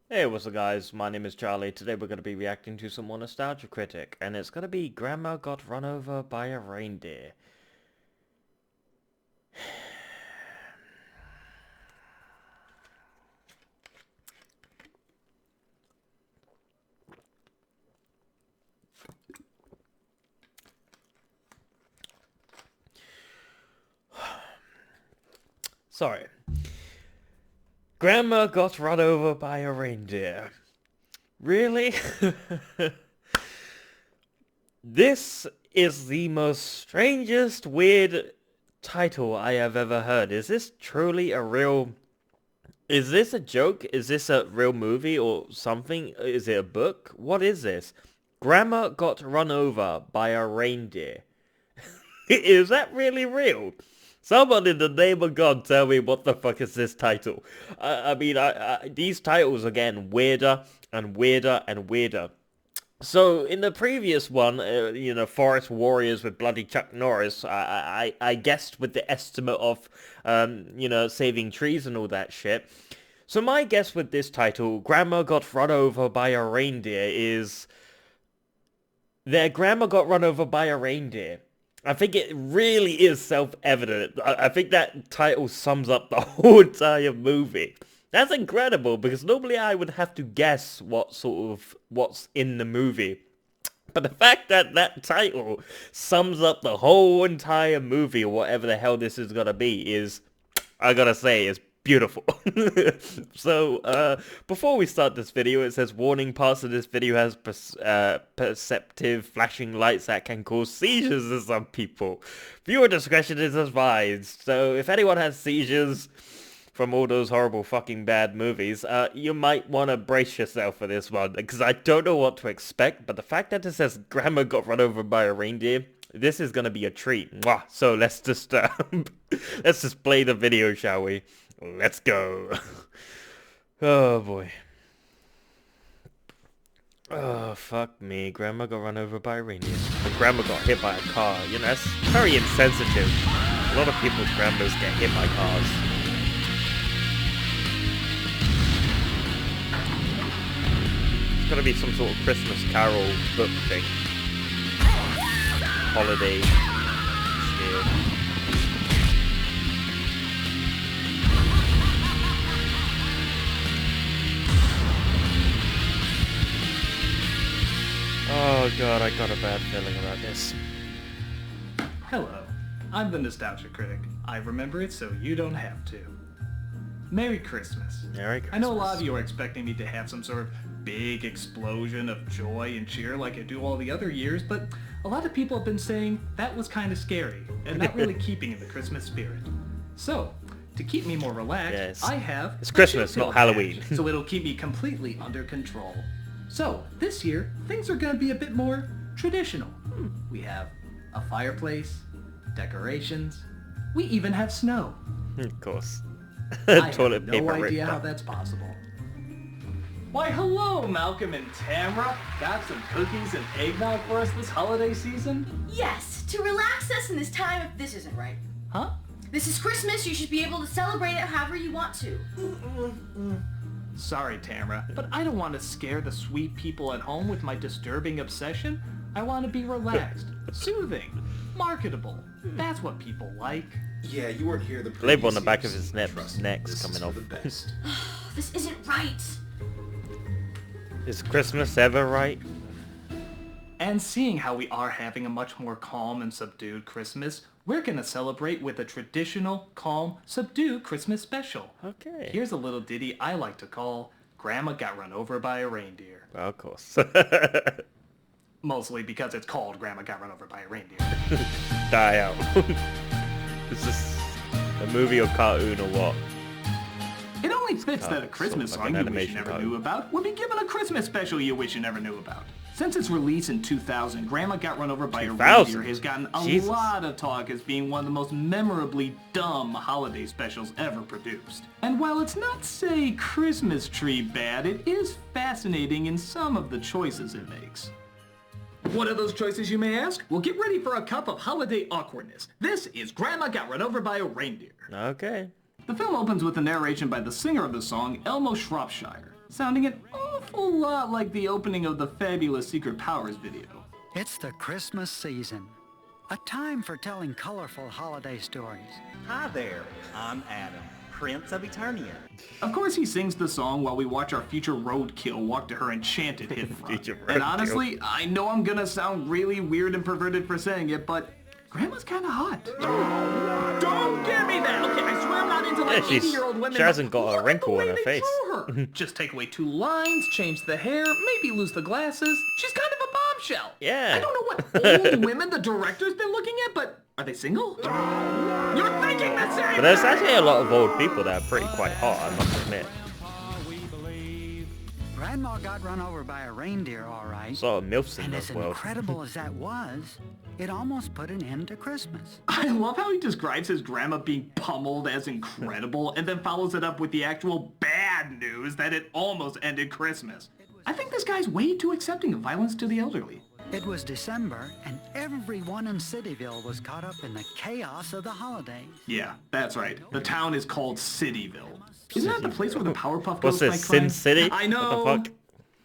Hey, what's up guys? My name is Charlie. Today we're going to be reacting to some more Nostalgia Critic, and it's going to be Grandma Got Run Over by a Reindeer. Sorry. Grandma got run over by a reindeer. Really? This is the most strangest, weird title I have ever heard. Is this truly a real... Is this a joke? Is this a real movie or something? Is it a book? What is this? Grandma got run over by a reindeer. Is that really real? Someone in the name of God tell me what the fuck is this title. These titles are getting weirder and weirder and weirder. So in the previous one, Forest Warriors with bloody Chuck Norris, I guessed with the estimate of, saving trees and all that shit. So my guess with this title, Grandma Got Run Over by a Reindeer, is their grandma got run over by a reindeer. I think it really is self-evident. I think that title sums up the whole entire movie. That's incredible, because normally I would have to guess what's in the movie. But the fact that that title sums up the whole entire movie, or whatever the hell this is gonna be, is, I gotta say, is beautiful. So, before we start this video, it says, warning, parts of this video has perceptive flashing lights that can cause seizures to some people. Viewer discretion is advised. So, if anyone has seizures from all those horrible fucking bad movies, you might want to brace yourself for this one, because I don't know what to expect, but the fact that it says Grandma got run over by a reindeer, this is gonna be a treat. Mwah. So let's just, let's just play the video, shall we? Let's go. Oh boy. Oh, fuck me. Grandma got run over by a reindeer. And Grandma got hit by a car. You know, that's very insensitive. A lot of people's grandmas get hit by cars. It's gotta be some sort of Christmas Carol book thing. Holiday shit. Oh god, I got a bad feeling about this. Hello, I'm the Nostalgia Critic. I remember it so you don't have to. Merry Christmas. Merry Christmas. I know a lot of you are expecting me to have some sort of big explosion of joy and cheer like I do all the other years, but a lot of people have been saying that was kind of scary and not really keeping in the Christmas spirit. So, to keep me more relaxed, yes. I have It's Christmas, not Halloween. so it'll keep me completely under control. So, this year, things are going to be a bit more traditional. We have a fireplace, decorations, we even have snow. Of course. I Toilet have no paper idea ripped how up. that's possible. Why, hello, Malcolm and Tamra. Got some cookies and eggnog for us this holiday season? Yes, to relax us in this time if this isn't right. Huh? This is Christmas, you should be able to celebrate it however you want to. Sorry, Tamra, but I don't want to scare the sweet people at home with my disturbing obsession. I want to be relaxed, soothing, marketable. That's what people like. Yeah, you weren't here the previous Label on the back of years. his Trust me, neck's this coming is off. for the best. This isn't right. Is Christmas ever right? And seeing how we are having a much more calm and subdued Christmas, we're gonna celebrate with a traditional, calm, subdued Christmas special. Okay. Here's a little ditty I like to call Grandma Got Run Over by a Reindeer. Well, of course. Mostly because it's called Grandma Got Run Over by a Reindeer. Die out. Is this a movie or cartoon or what? It only fits that a Christmas sort of like song an you wish you animation never cartoon. knew about would be given a Christmas special you wish you never knew about. Since its release in 2000, Grandma Got Run Over by a 2000? Reindeer has gotten a Jesus. lot of talk as being one of the most memorably dumb holiday specials ever produced. And while it's not, say, Christmas tree bad, it is fascinating in some of the choices it makes. What are those choices, you may ask? Well, get ready for a cup of holiday awkwardness. This is Grandma Got Run Over by a Reindeer. Okay. The film opens with a narration by the singer of the song, Elmo Shropshire. sounding an awful lot like the opening of the Fabulous Secret Powers video. It's the Christmas season, a time for telling colorful holiday stories. Hi there, I'm Adam, Prince of Eternia. Of course he sings the song while we watch our future roadkill walk to her enchanted hidden front. And honestly, I know I'm gonna sound really weird and perverted for saying it, but Grandma's kinda hot. Don't give me that! Okay, I swear I'm not into like 80-year-old women. She hasn't got a wrinkle in her face. Just take away 2 lines, change the hair, maybe lose the glasses. She's kind of a bombshell. Yeah. I don't know what old women the director's been looking at, but are they single? You're thinking the same. But there's actually a lot of old people that are pretty quite hot, I must admit. Grandma got run over by a reindeer, all right. Sort of MILFs in And this as world. incredible as that was, it almost put an end to Christmas. I love how he describes his grandma being pummeled as incredible and then follows it up with the actual bad news that it almost ended Christmas. I think this guy's way too accepting of violence to the elderly. It was December, and everyone in Cityville was caught up in the chaos of the holidays. Yeah, that's right. The town is called Cityville. Isn't that the place where the Powerpuff What's Girls this, fight Sin crime? City? I know. What the fuck?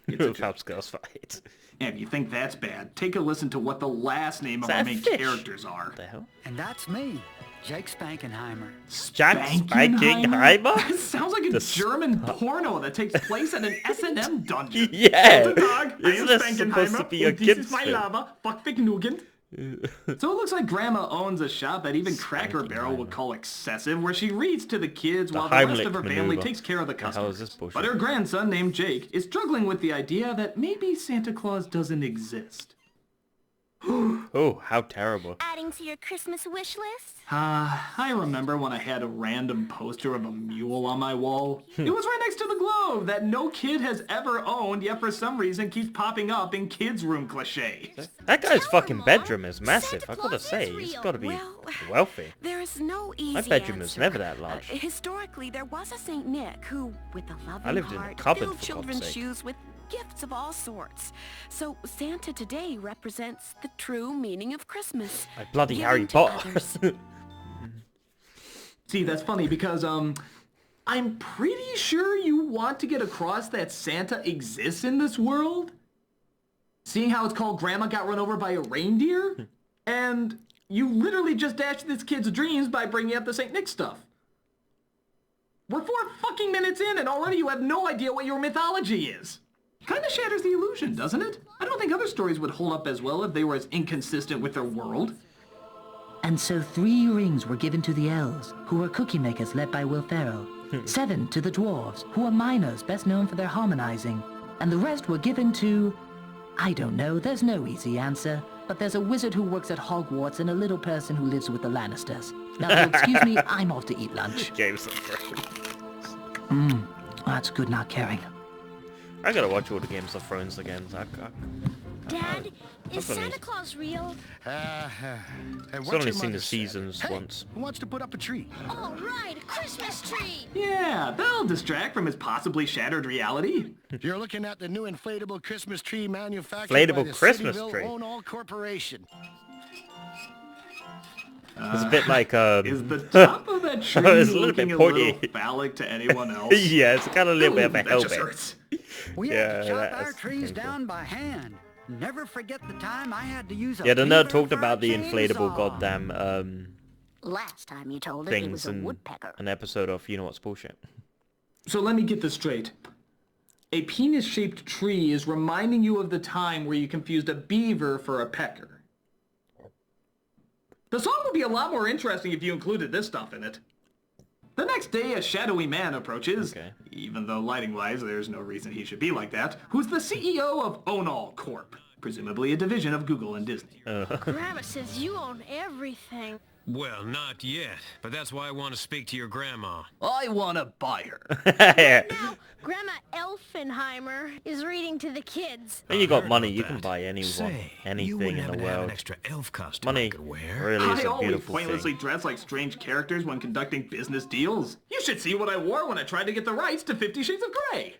It's a joke. Powerpuff Girls fight. And if you think that's bad, take a listen to what the last name of that our a main fish? characters are. What the hell? And that's me, Jake Spankenheimer. Jack Spankenheimer? Sounds like a German porno that takes place in an S&M dungeon. Yeah. Guten Tag, I am Isn't this supposed to Spankenheimer, be a and this kid's is my film? lava, Fuckvergnügen. So it looks like Grandma owns a shop that even Cracker Barrel would call excessive, where she reads to the kids while the rest of her Heimlich family maneuver. takes care of the The hell is customers. this bullshit? But her grandson, named Jake, is struggling with the idea that maybe Santa Claus doesn't exist. Oh, how terrible. Adding to your Christmas wish list? I remember when I had a random poster of a mule on my wall. It was right next to the globe that no kid has ever owned, yet for some reason keeps popping up in kids' room cliches. That guy's Tell fucking her, bedroom Mom. is massive. Santa I gotta Claus say, is he's real. gotta be Well, wealthy. There's no easy My bedroom answer. is never that large. Historically, there was a Saint Nick who, with a loving I lived in a heart, cupboard, filled for children's God's sake. shoes with gifts of all sorts. So Santa today represents the true meaning of Christmas. Like bloody Giving Harry to Potter. others. See, that's funny because, I'm pretty sure you want to get across that Santa exists in this world. Seeing how it's called Grandma Got Run Over by a Reindeer? And you literally just dashed this kid's dreams by bringing up the St. Nick stuff. We're 4 fucking minutes in and already you have no idea what your mythology is. Kinda shatters the illusion, doesn't it? I don't think other stories would hold up as well if they were as inconsistent with their world. And so 3 rings were given to the elves, who were cookie makers led by Will Ferrell. 7 to the dwarves, who are miners best known for their harmonizing. And the rest were given to... I don't know, there's no easy answer. But there's a wizard who works at Hogwarts and a little person who lives with the Lannisters. Now, if you'll excuse me, I'm off to eat lunch. Games of Thrones. That's good not caring. I gotta watch all the Games of Thrones again. Dad, is what I Santa mean. Claus real? I've only seen the seasons once. Who wants to put up a tree? All right, a Christmas tree. Yeah, that'll distract from his possibly shattered reality. You're looking at the new inflatable Christmas tree manufactured Inflatable by the Christmas Cityville tree. Own All Corporation. It's a bit like Is the top of that tree It's a little bit looking a pointy. little phallic to anyone else? yeah, it's got a little bit of a That just helmet. hurts. We Yeah, had to chop our that's trees painful. down by hand. Never forget the time I had to use a Yeah, the nerd beaver talked for a about the inflatable chainsaw. goddamn Last time you told us it things was a in woodpecker. an episode of You Know What's Bullshit. So let me get this straight. A penis-shaped tree is reminding you of the time where you confused a beaver for a pecker. The song would be a lot more interesting if you included this stuff in it. The next day, a shadowy man approaches, Okay. even though lighting-wise there's no reason he should be like that, who's the CEO of Own All Corp, presumably a division of Google and Disney. Grandma says you own everything. Well, not yet, but that's why I want to speak to your grandma. I want to buy her. Now, Grandma Elfenheimer is reading to the kids. When you got Heard money, about you can that. buy anyone, Say, you anything wouldn't in happen the to have an world. extra elf costume I Money could wear? really is I a always beautiful pointlessly thing. dress like strange characters when conducting business deals. You should see what I wore when I tried to get the rights to 50 Shades of Grey.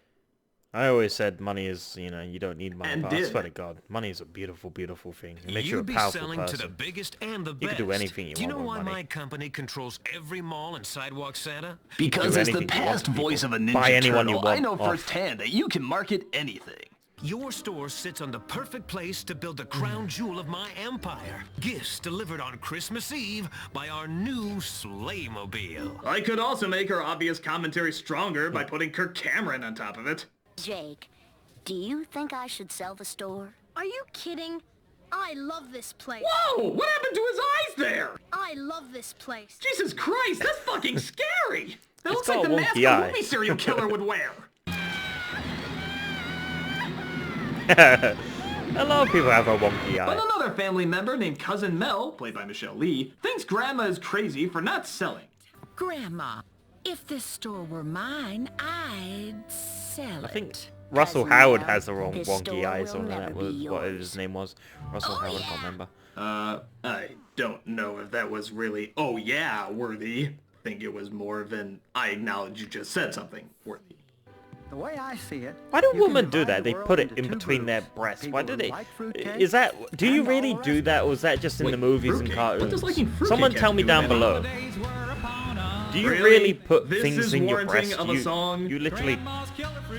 I always said money is, you know, you don't need money, And but I did. swear to God, money is a beautiful, beautiful thing. It makes you a You'd be powerful selling person. to the biggest and the You best. can do anything you Do you want know with why money. my company controls every mall and sidewalk Santa? Because do as the anything you want past to people. voice of a Buy Ninja anyone you Turtle, I want know off. firsthand that you can market anything. Your store sits on the perfect place to build the crown jewel of my empire. Gifts delivered on Christmas Eve by our new Sleighmobile. I could also make her obvious commentary stronger by putting Kirk Cameron on top of it. Jake, do you think I should sell the store? Are you kidding? I love this place. Whoa! What happened to his eyes there? I love this place. Jesus Christ, that's fucking scary! That looks got like a the mask wonky eye. a movie serial killer would wear. A lot of people have a wonky But eye. another family member named Cousin Mel, played by Michelle Lee, thinks Grandma is crazy for not selling. Grandma, if this store were mine, I'd sell I think it. Russell Cousin Howard Mel, has the this wonky store eyes, will or never that be was what yours. his name was. Russell Howard, I can't remember. I don't know if that was really, oh yeah, worthy. I think it was more of an, I acknowledge you just said something worthy. The way I see it, Why do you can women do divide that? the They world put it into in two between their groups. breasts. People Why do who they? like fruitcake Is that? Do you and all really the do rest that, or is that just in Wait, the movies and fruitcake? cartoons? What does liking fruitcake Someone have tell to me do down with it? below. Do you Really? really put This things is in your warranting breasts? of a song? You literally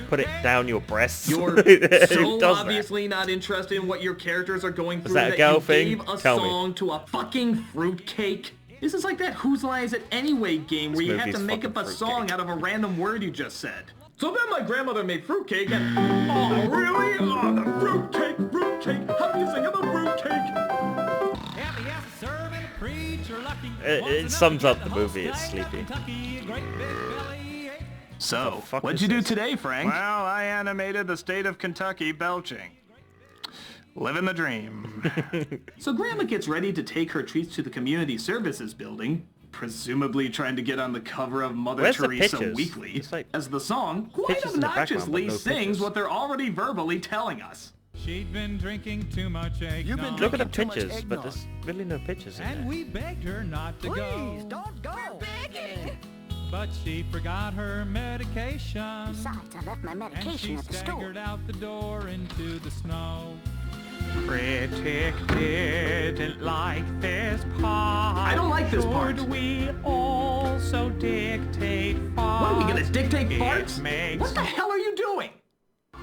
put it down your breasts. You're Who so does obviously not interested in what your characters are going through that a girl you thing? gave a Tell me. song to a fucking fruitcake. This is like that Whose Line Is It Anyway game where you have movie's to make up fucking a song fruitcake. out of a random word you just said. So then my grandmother made fruitcake and... Oh, really? Oh, the fruitcake! How do you sing about fruitcake? It sums up the movie. It's sleepy. So, fuck what'd is you do this? today, Frank? Well, I animated the state of Kentucky belching. Living the dream. So Grandma gets ready to take her treats to the community services building, presumably trying to get on the cover of Mother Where's the Teresa pictures? Weekly, It's like as the song quite pictures in the background, obnoxiously but no sings pictures. what they're already verbally telling us. She'd been drinking too much eggnog. You've been look at the drinking too much pictures, but eggnog. there's really no pictures in And there. we begged her not to Please, go. don't go. But she forgot her medication. Besides, I left my And medication she at the store. staggered out the door into the snow. Critic didn't like this part. I don't like this part. Should we also dictate farts? What are we gonna dictate It farts? makes- What the hell are you doing?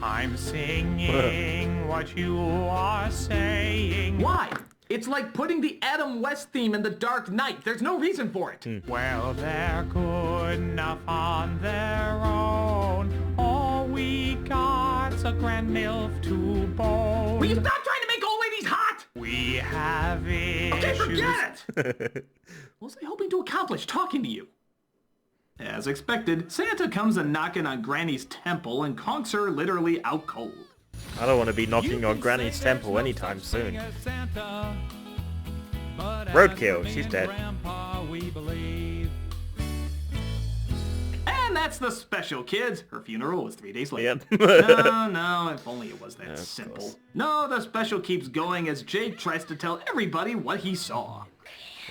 I'm singing what you are saying. Why? It's like putting the Adam West theme in The Dark Knight. There's no reason for it. Well, they're good enough on their own. All we got's a grand milf to bone. Will you stop trying to make old ladies hot? We have issues. Okay, forget it! What was I hoping to accomplish talking to you? As expected, Santa comes a knocking on Granny's temple and conks her literally out cold. I don't want to be knocking on Granny's temple anytime soon. Roadkill, she's dead. And that's the special, kids. Her funeral was 3 days later. Yep. No, if only it was that simple. No, the special keeps going as Jake tries to tell everybody what he saw.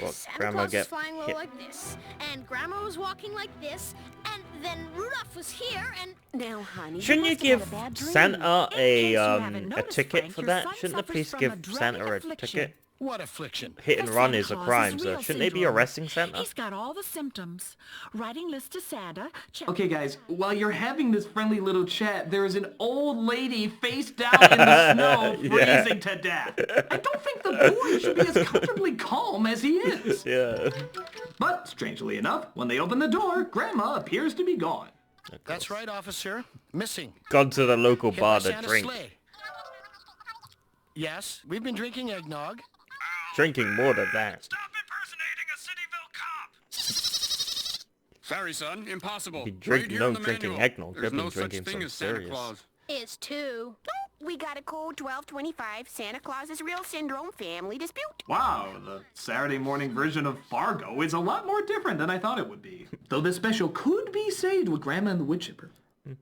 Well, Santa Grandma Claus get was flying low hit. like this, and Grandma was walking like this, and then Rudolph was here, and... Now, honey, Shouldn't you must have had give a bad dream. Santa In case you a haven't a noticed, ticket Frank, for your that? son Shouldn't the suffers police from give a dreaded Santa a affliction. ticket? What affliction? Hit and That's run Santa is a Claus's crime, so real shouldn't they be syndrome. arresting Santa? He's got all the symptoms. Writing lists to Santa. Okay, guys, while you're having this friendly little chat, there is an old lady face down in the snow, Yeah. freezing to death. I don't think the boy should be as comfortably calm as he is. Yeah. But, strangely enough, when they open the door, Grandma appears to be gone. That's right, officer. Missing. Gone to the local Hit bar by to Santa's drink. sleigh. Yes, we've been drinking eggnog. Drinking more than that. Stop impersonating a Cityville cop! Sorry, son. Impossible. He drink, Right here no in the drinking manual. eggnog. There's They've been no such drinking thing some as Santa serious. Claus. Is too. We got a code 1225, Santa Claus's real syndrome family dispute. Wow, the Saturday morning version of Fargo is a lot more different than I thought it would be. Though this special could be saved with Grandma and the Wood Chipper.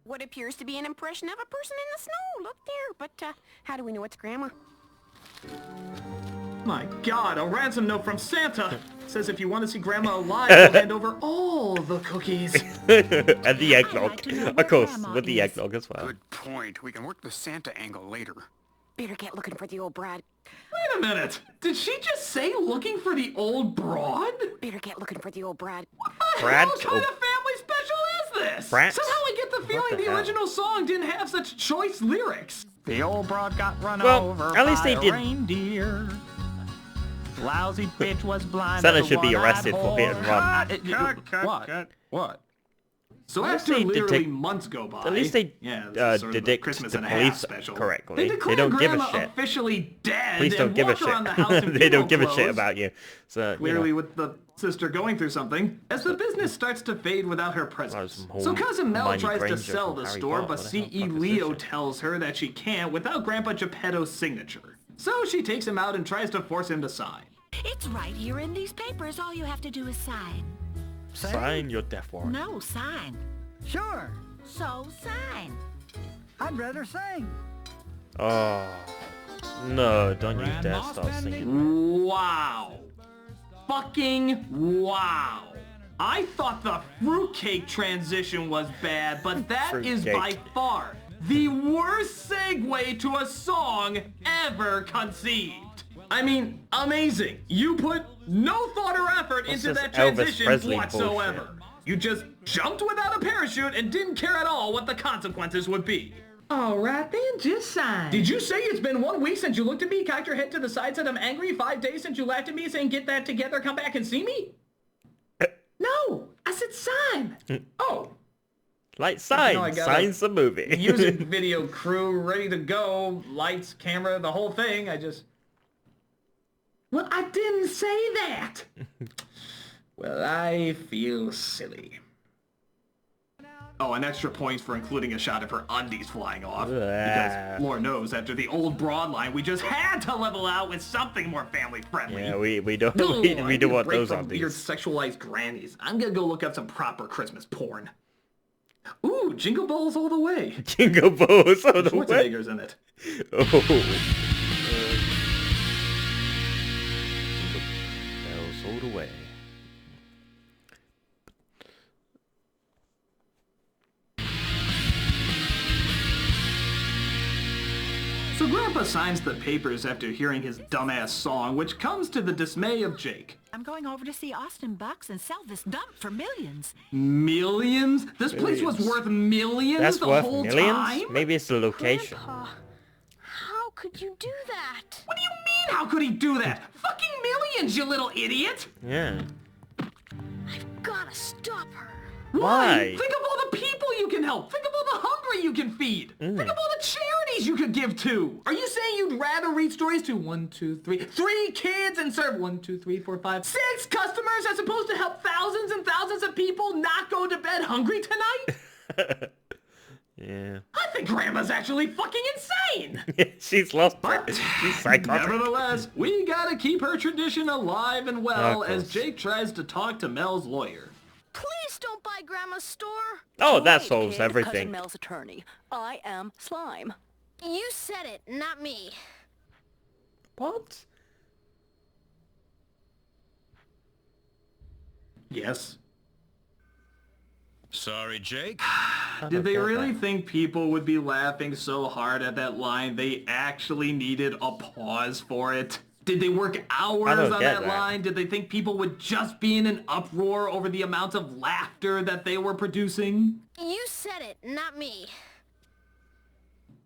What appears to be an impression of a person in the snow. Look there. But how do we know it's Grandma? My God, a ransom note from Santa! Says if you want to see Grandma alive, we'll hand over all the cookies. And the eggnog. Of course, with the eggnog as well. Good point. We can work the Santa angle later. Better get looking for the old broad. Wait a minute. Did she just say looking for the old broad? Better get looking for the old Brad. What the hell kind of family special is this? Brats? Somehow I get the feeling the original song didn't have such choice lyrics. The old broad got run Well, over at least by they a did- reindeer. Lousy bitch was blind. Santa as a should be one-eyed arrested for hit and run. What? So At least after they literally detect- months go by, At least they yeah, this is sort of the depict Christmas the and a police half special. correctly. They They declare don't give a Grandma shit. officially dead Police don't and give a walk around the house shit. in They don't funeral give a shit clothes, about you. So you clearly know. with the sister going through something, as the business starts to fade without her presence. some So whole cousin Mel Hermione tries to Granger sell from the Harry store, Potter. but What the hell C.E. fuck is Leo this shit? tells her that she can't without Grandpa Geppetto's signature. So she takes him out and tries to force him to sign. It's right here in these papers. All you have to do is sign. Sign your death warrant. No, sign. Sure. So sign. I'd rather sing. Oh. No, don't you dare start singing. Wow. Fucking wow. I thought the fruitcake transition was bad, but that is by far the worst segue to a song ever conceived. I mean, amazing. You put no thought or effort into this that Elvis transition Presley whatsoever. bullshit? You just jumped without a parachute and didn't care at all what the consequences would be. All right then, just sign. Did you say it's been 1 week since you looked at me, cocked your head to the side, said I'm angry, 5 days since you laughed at me saying get that together, come back and see me? No, I said sign. Oh. Like sign. I got Sign's the movie. Music video crew ready to go, lights, camera, the whole thing. Well, I didn't say that. Well, I feel silly. Oh, and extra points for including a shot of her undies flying off. Because Lord knows, after the old broad line, we just had to level out with something more family friendly. Yeah, we don't Ooh, we I don't need a want break those from on weird these. sexualized grannies. I'm gonna go look up some proper Christmas porn. Ooh, Jingle Balls all the way. Jingle Balls all the way. Schwarzenegger's in it. Oh. Jingle Bells all the way. So Grandpa signs the papers after hearing his dumbass song, which comes to the dismay of Jake. I'm going over to see Austin Bucks and sell this dump for millions. Millions? This place was worth millions That's the worth whole millions? time? Maybe it's the location. Grandpa, how could you do that? What do you mean, how could he do that? Fucking millions, you little idiot! Yeah. I've gotta stop her. Why? Think of all the people you can help. Think of all the hungry you can feed. Think of all the charities you could give to. Are you saying you'd rather read stories to 3 kids and serve 6 customers as opposed to help thousands and thousands of people not go to bed hungry tonight? Yeah. I think Grandma's actually fucking insane. She's lost But she's psychotic. nevertheless, we gotta keep her tradition alive and well Of as course. Jake tries to talk to Mel's lawyer. Please don't buy Grandma's store. Oh, that Wait, solves kid, everything. Cousin Mel's attorney. I am Slime. You said it, not me. What? Yes. Sorry, Jake. Did they really think people would be laughing so hard at that line they actually needed a pause for it? Did they work hours on that line? Did they think people would just be in an uproar over the amount of laughter that they were producing? You said it, not me.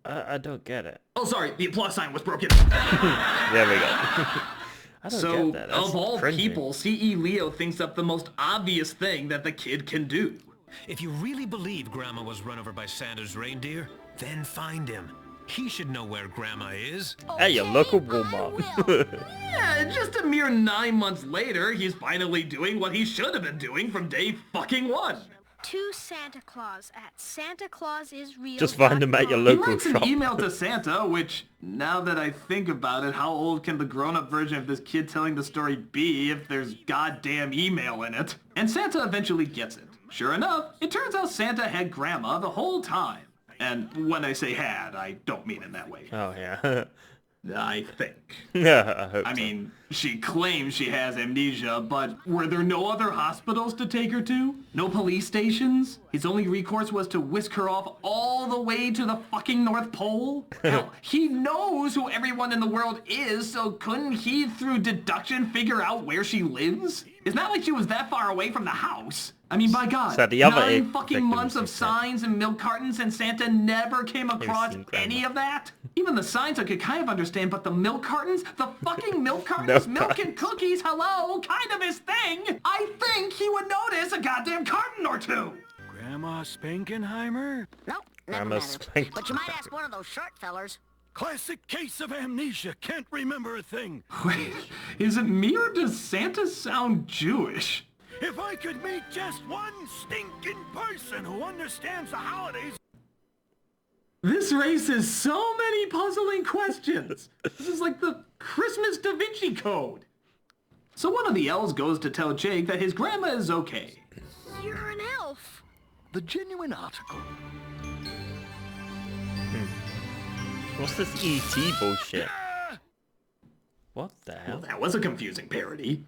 I don't get it. Oh, sorry, the applause sign was broken. There we go. I don't So, get that. That's of all cringy. people, C.E. Leo thinks up the most obvious thing that the kid can do. If you really believe Grandma was run over by Santa's reindeer, then find him. He should know where Grandma is. At your local Walmart. Yeah, just a mere 9 months later, he's finally doing what he should have been doing from day fucking one. To Santa Claus at SantaClausIsReal.com. Just find him at your He local writes shop. an email to Santa, which, now that I think about it, how old can the grown-up version of this kid telling the story be if there's goddamn email in it? And Santa eventually gets it. Sure enough, it turns out Santa had Grandma the whole time. And when I say had, I don't mean in that way. Oh, yeah. I think. Yeah, I hope I so. mean, she claims she has amnesia, but were there no other hospitals to take her to? No police stations? His only recourse was to whisk her off all the way to the fucking North Pole? Hell, he knows who everyone in the world is, so couldn't he, through deduction, figure out where she lives? It's not like she was that far away from the house. I mean, by God, So the other 9 fucking victims months of instead. signs and milk cartons and Santa never came across seen Grandma. any of that? Even the signs I could kind of understand, but the milk cartons? The fucking milk cartons? Milk and cookies, hello? Kind of his thing? I think he would notice a goddamn carton or two. Grandma Spankenheimer? Nope, never Grandma met her. spanked But you might ask one of those short fellers. Classic case of amnesia. Can't remember a thing. Wait, is it me or does Santa sound Jewish? If I could meet just one stinking person who understands the holidays... This raises so many puzzling questions. This is like the Christmas Da Vinci Code. So one of the elves goes to tell Jake that his grandma is okay. You're an elf. The genuine article. What's this ET bullshit? What the Well, hell? that was a confusing parody.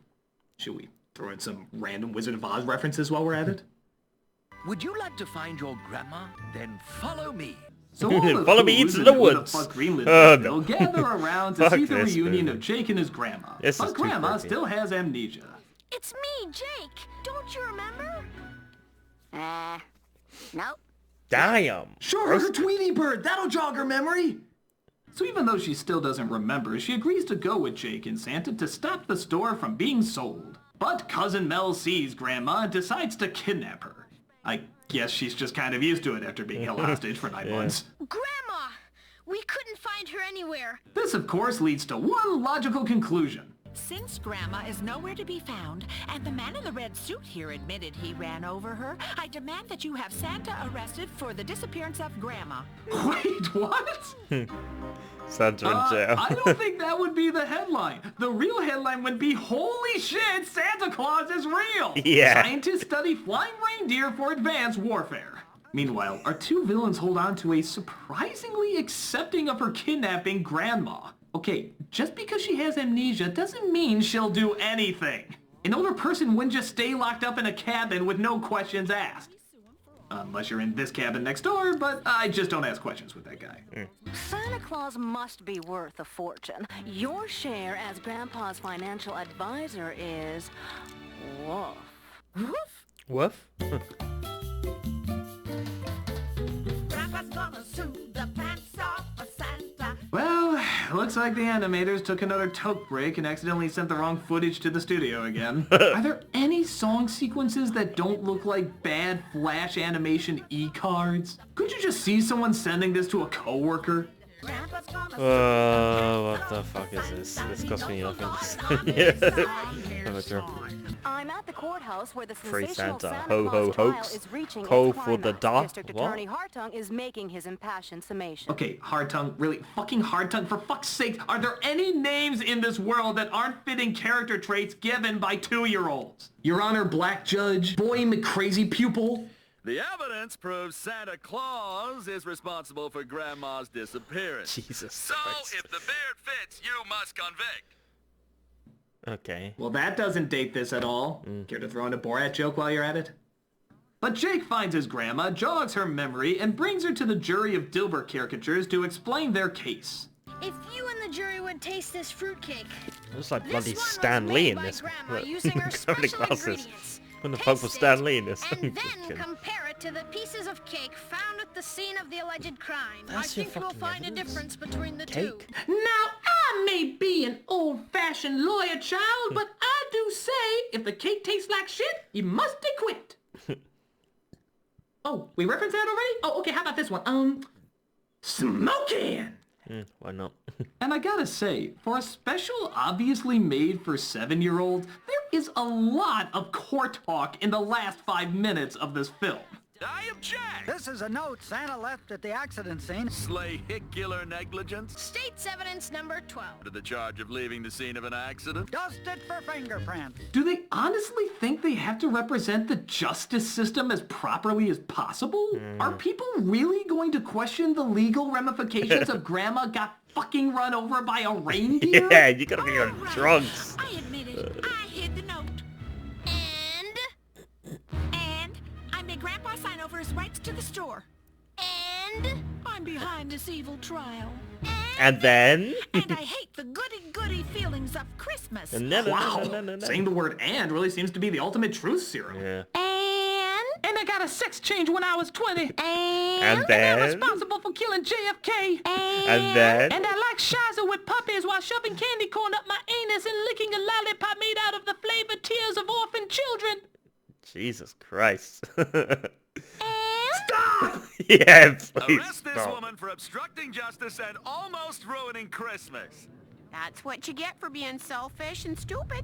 Should we throw in some random Wizard of Oz references while we're at it? Would you like to find your grandma? Then follow me. So all the Follow me fools into the in woods. Fuck Greenland Oh, will no. gather around to Fuck see the this reunion movie. of Jake and his grandma. This is But too grandma creepy. still has amnesia. It's me, Jake. Don't you remember? Nope. Damn. Show her Tweety Bird. That'll jog her memory. So even though she still doesn't remember, she agrees to go with Jake and Santa to stop the store from being sold. But Cousin Mel sees Grandma and decides to kidnap her. I guess she's just kind of used to it after being held hostage for 9 months. Grandma! We couldn't find her anywhere. This, of course, leads to one logical conclusion. Since Grandma is nowhere to be found, and the man in the red suit here admitted he ran over her, I demand that you have Santa arrested for the disappearance of Grandma. Wait, what? Santa in jail. I don't think that would be the headline. The real headline would be, holy shit, Santa Claus is real! Yeah. Scientists study flying reindeer for advanced warfare. Meanwhile, our two villains hold on to a surprisingly accepting of her kidnapping grandma. Okay, just because she has amnesia doesn't mean she'll do anything. An older person wouldn't just stay locked up in a cabin with no questions asked. Unless you're in this cabin next door, but I just don't ask questions with that guy. Santa Claus must be worth a fortune. Your share as Grandpa's financial advisor is... woof. Woof? Grandpa's gonna sue the pants off of Santa. Well, looks like the animators took another toke break and accidentally sent the wrong footage to the studio again. Are there any song sequences that don't look like bad Flash animation e-cards? Could you just see someone sending this to a coworker? What the fuck is this? This cost me nothing. Yeah. I'm at the courthouse where the Free sensational Santa. Santa Ho, ho, Claus trial hoax. is reaching Call its for the climax. dot. District What? Attorney Hartung is making his impassioned summation. Okay, hard tongue, really? Fucking hard tongue, for fuck's sake, are there any names in this world that aren't fitting character traits given by 2-year-olds? Your Honor, Black Judge, Boy McCrazy Pupil? The evidence proves Santa Claus is responsible for Grandma's disappearance. Jesus So, Christ. if the beard fits, you must convict. Okay. Well, that doesn't date this at all. Care to throw in a Borat joke while you're at it? But Jake finds his grandma, jogs her memory, and brings her to the jury of Dilbert caricatures to explain their case. If you and the jury would taste this fruitcake. Looks like This bloody one was Stan made Lee in by this. Grandma Look, using her curly special glasses. ingredients. When the fuck was Taste Stan it, Lee in this? And then Kidding. compare it to the pieces of cake found at the scene of the alleged crime. That's I your think you'll fucking find evidence? a difference between the Cake? two. Now, I may be an old-fashioned lawyer child, but I do say, if the cake tastes like shit, you must quit. Oh, we referenced that already? Oh, okay, how about this one? Smoking! Why not? And I gotta say, for a special obviously made for 7-year-olds, there is a lot of court talk in the last 5 minutes of this film. I object! This is a note Santa left at the accident scene. Slahicular negligence? State's evidence number 12. To the charge of leaving the scene of an accident? Dust it for fingerprints. Do they honestly think they have to represent the justice system as properly as possible? Are people really going to question the legal ramifications of Grandma got fucking run over by a reindeer? Yeah, you gotta be on drugs. I admit it. I hid the note. And I made Grandpa sign over his rights to the store. And I'm behind this evil trial. And then... And I hate the goody-goody feelings of Christmas. Wow. Saying the word "and" really seems to be the ultimate truth serum. Yeah. And I got a sex change when I was 20. And then... I'm responsible for killing JFK. And then... And I like shiza with puppies while shoving candy corn up my anus and licking a lollipop made out of the flavored tears of orphan children. Jesus Christ. Stop! Yeah, please Arrest this stop. woman for obstructing justice and almost ruining Christmas. That's what you get for being selfish and stupid.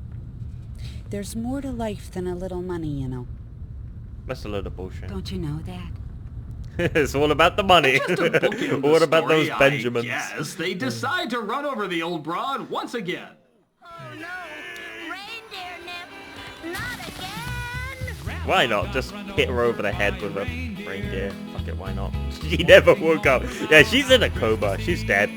There's more to life than a little money, you know. That's a load of bullshit. Don't you know that? It's all about the money. What about Story, those Benjamins? Yes, they decide to run over the old broad once again. Oh no, reindeer nip, not again. Why not? Just hit her over the head with a reindeer. Fuck it, why not? She never woke up. Yeah, she's in a coma. She's dead.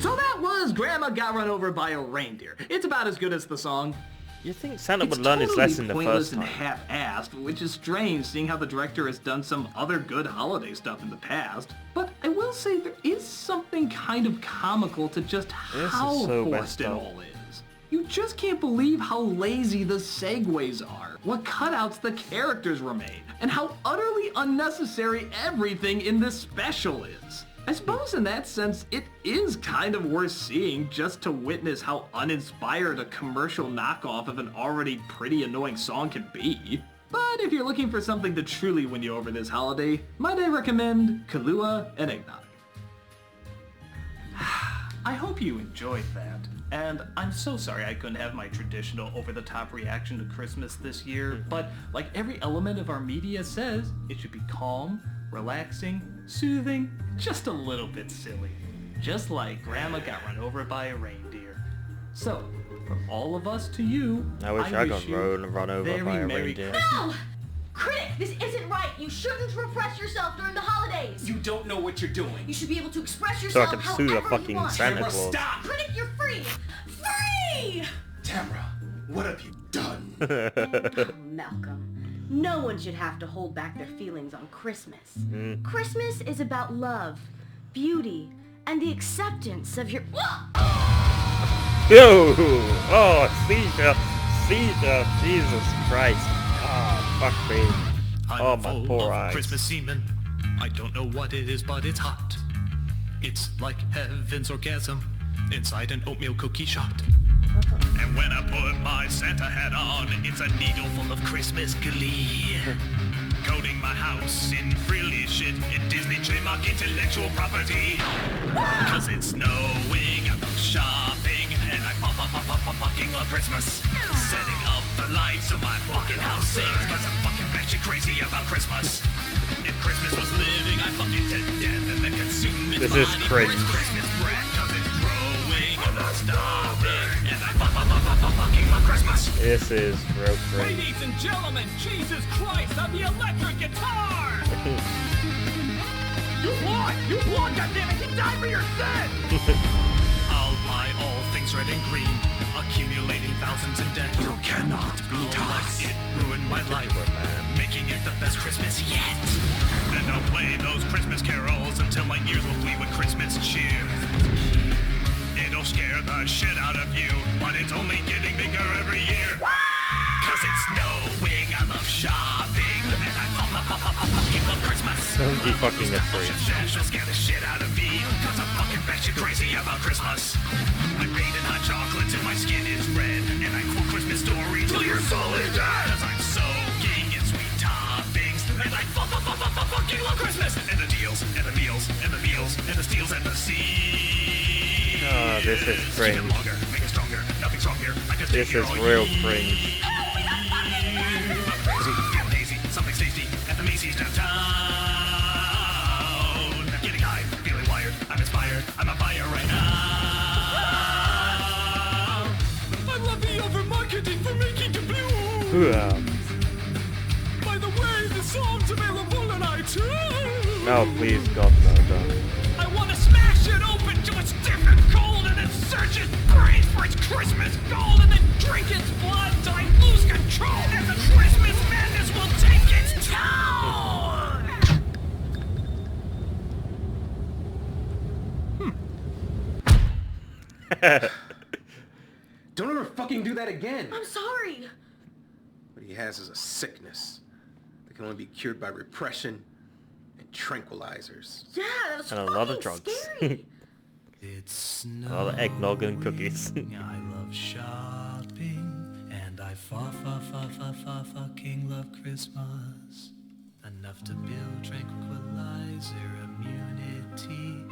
So that was Grandma Got Run Over by a Reindeer. It's about as good as the song. You think Santa would It's learn his totally lesson the pointless first and time? half-assed, which is strange seeing how the director has done some other good holiday stuff in the past. But I will say there is something kind of comical to just how so forced messed it up. all is. You just can't believe how lazy the segues are, what cutouts the characters were made, and how utterly unnecessary everything in this special is. I suppose in that sense, it is kind of worth seeing just to witness how uninspired a commercial knockoff of an already pretty annoying song can be. But if you're looking for something to truly win you over this holiday, might I recommend Kahlua and Eggnog. I hope you enjoyed that. And I'm so sorry I couldn't have my traditional over-the-top reaction to Christmas this year, but like every element of our media says, it should be calm, relaxing, soothing, just a little bit silly. Just like Grandma Got Run Over by a Reindeer. So, from all of us to you, I wish I got you run over very by a Merry reindeer. Christmas. No! Critic, this isn't right. You shouldn't repress yourself during the holidays. You don't know what you're doing. You should be able to express So I yourself can sue the however fucking you want. Santa Tamara, Claus. stop! Critic, you're free! Free! Tamara, what have you done? Oh, Malcolm, no one should have to hold back their feelings on Christmas. Christmas is about love, beauty, and the acceptance of your... Yo! Oh, seizure! Seizure! Jesus Christ. Ah, fuck me. Oh, my poor eyes. Christmas semen. I don't know what it is, but it's hot. It's like heaven's orgasm inside an oatmeal cookie shot. And when I put my Santa hat on, it's a needle full of Christmas glee. Coating my house in frilly shit in Disney trademark intellectual property. Cause it's snowing, I'm shopping, and I fucking love Christmas. Setting up the lights so my fucking house sings, cause I'm fucking batshit crazy about Christmas. If Christmas was living, I'd fuck it to death and then consume its This is body cringe. for its Christmas bread, cause it's growing, I'm not stopping, and I fucking love Christmas. This is real cringe. Ladies and gentlemen, Jesus Christ on the electric guitar! You won, goddammit! He died for your sin! I'll buy all things red and green, accumulating thousands in debt. You cannot be tossed. It ruined my life, making it the best Christmas yet. And I'll play those Christmas carols until my ears will bleed with Christmas cheer. It'll scare the shit out of you, but it's only getting bigger every year. Cause it's snowing, I love shopping, and I fucking love Christmas. Don't be fucking afraid. She'll scare the shit out of me, cause I'm fucking batshit crazy about Christmas. I bathe in hot chocolate till my skin is red, and I quote Christmas story till your soul is dead. Cause I'm soaking in sweet toppings, and I fucking love Christmas. And the deals, and the meals, and the meals, and the steals, and the seeds. Oh, this is cringe. Longer, make it stronger, nothing's wrong here. I just This is real cringe. Feel hazy, something's tasty at the Macy's downtown. Getting high, feeling wired, I'm inspired, I'm on fire right now. I love the over-marketing for making the blue! By the way, the song's available on iTunes! No, please, God, no, don't. I wanna smash it open Christmas gold and then drink its blood till I lose control and the Christmas madness will take its toll! Don't ever fucking do that again. I'm sorry. What he has is a sickness that can only be cured by repression and tranquilizers. Yeah, that was And a lot of drugs. scary. It's A lot of eggnog and cookies. I love shopping, and I fucking love Christmas. Enough to build tranquilizer immunity.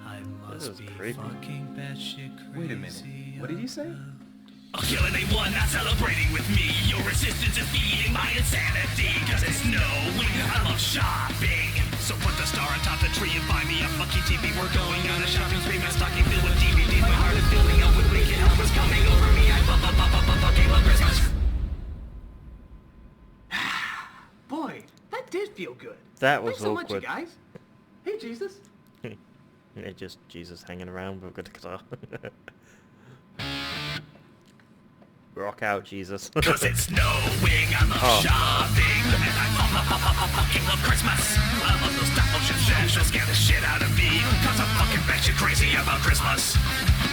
I must be fucking batshit crazy. Wait a minute. What did you say? I'll kill anyone not celebrating with me. Your resistance is feeding my insanity. Cause it's snowing, I love shopping. So put the star atop the tree and buy me a fucking TV. We're going on a shopping spree. My stocking filled with DVDs. My heart is filling up with wicked helpers coming over me. I fucking love Christmas. Boy, that did feel good. That was Thanks so much, you awkward. guys. Hey, Jesus. Yeah, just Jesus hanging around with a good guitar. Rock out, Jesus. Cause it's snowing, I love shopping, and I fucking love Christmas. I love those stuff ocean specials, scare the shit out of me. Cause I'm fucking batshit crazy about Christmas.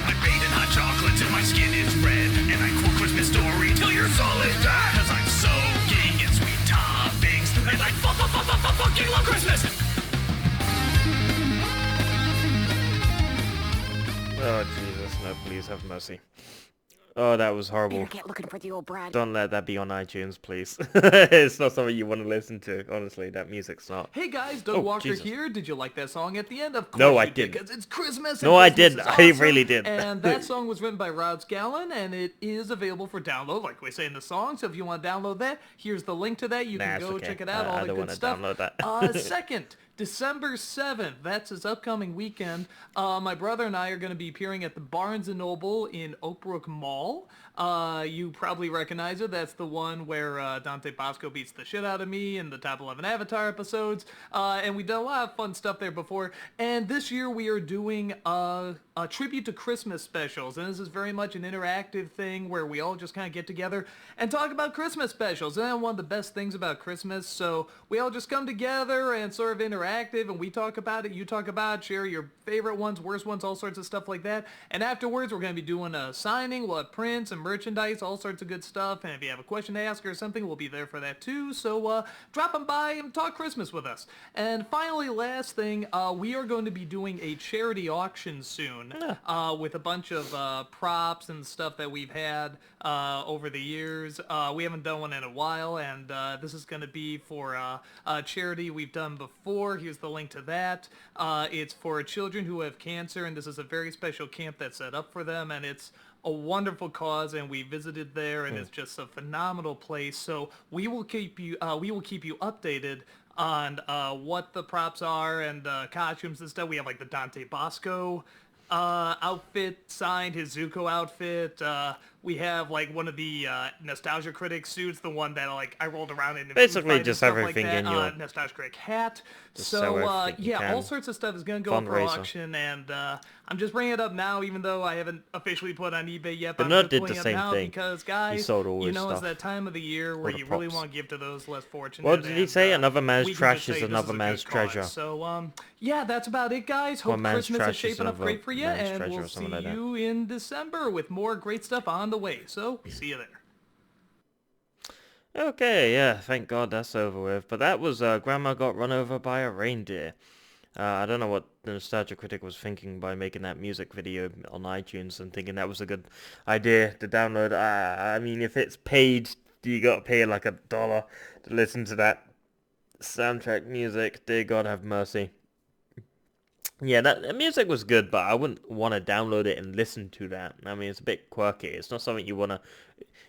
I bathe in hot chocolate till my skin is red, and I quote Christmas story till your soul is dead. Cause I'm soaking in sweet toppings, and I fucking love Christmas. Oh, Jesus, no, please have mercy. Oh, that was horrible. Better get looking for the old Brad. Don't let that be on iTunes, please. It's not something you want to listen to, honestly. That music's not. Hey guys, Doug Walker here. Did you like that song at the end? Of course No, I you did, didn't. because it's Christmas. No, and I Christmas didn't. is I awesome. really didn't. And that song was written by Rod Scallon, and it is available for download, like we say in the song. So if you want to download that, here's the link to that. You can it's go okay. check it out. I All the don't good wanna stuff. download that. Second, December 7th. That's his upcoming weekend. My brother and I are going to be appearing at the Barnes & Noble in Oak Brook Mall. You probably recognize it. That's the one where Dante Bosco beats the shit out of me in the top 11 Avatar episodes. And we've done a lot of fun stuff there before. And this year we are doing a tribute to Christmas specials. And this is very much an interactive thing where we all just kind of get together and talk about Christmas specials. And one of the best things about Christmas. So we all just come together and sort of interactive, and we talk about it, you talk about it, share your favorite ones, worst ones, all sorts of stuff like that. And afterwards, we're going to be doing a signing. We'll have prints and merchandise, all sorts of good stuff. And if you have a question to ask or something, we'll be there for that too. So drop them by and talk Christmas with us. And finally, last thing, we are going to be doing a charity auction soon with a bunch of props and stuff that we've had over the years. We haven't done one in a while, and this is going to be for a charity we've done before. Here's the link to that. It's for children who have cancer, and this is a very special camp that's set up for them, and it's a wonderful cause, and we visited there, and it's just a phenomenal place. So we will keep you updated on what the props are and costumes and stuff. We have like the Dante Bosco outfit signed, his Zuko outfit. We have like one of the Nostalgia Critic suits, the one that like I rolled around in. Basically just everything like that. in your Nostalgia Critic hat. Just sell So everything you yeah, can. all sorts of stuff is gonna go up for Fundraiser. auction, and I'm just bringing it up now, even though I haven't officially put on eBay yet. The But Nerd I'm just did putting the it same now thing. because He guys, sold all you his know, it's stuff. that time of the year where the you really props. want to give to those less fortunate. What did he and, say? Another man's we can trash just say is this another a man's good cause. treasure. So yeah, that's about it, guys. One Hope man's Christmas is trash is shaping up another great for you, man's and treasure we'll or see something like that. you in December with more great stuff on the way. So see you there. Okay, yeah, thank God that's over with. But that was Grandma Got Run Over by a Reindeer. I don't know what the Nostalgia Critic was thinking by making that music video on iTunes and thinking that was a good idea to download. I mean, if it's paid, you got to pay like $1 to listen to that soundtrack music. Dear God have mercy. Yeah, that music was good, but I wouldn't want to download it and listen to that. I mean, it's a bit quirky. It's not something you want to,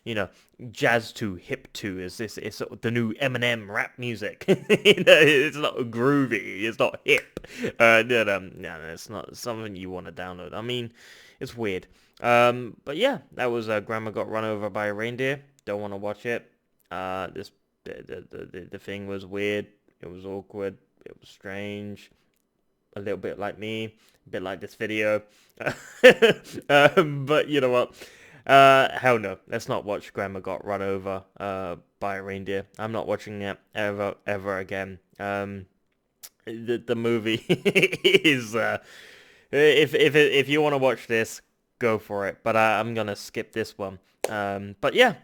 you know, jazz to, hip to. It's the new Eminem rap music. You know, it's not groovy. It's not hip. No, it's not something you want to download. I mean, it's weird. But yeah, that was Grandma Got Run Over by a Reindeer. Don't want to watch it. The thing was weird. It was awkward. It was strange. A little bit like me, a bit like this video. But you know what? Hell no. Let's not watch Grandma got run over by a reindeer. I'm not watching it ever again. The movie is if you want to watch this, go for it. But I'm gonna skip this one. But yeah,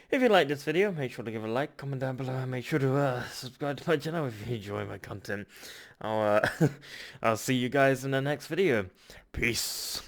if you like this video, make sure to give it a like, comment down below, and make sure to subscribe to my channel if you enjoy my content. I'll I'll see you guys in the next video. Peace.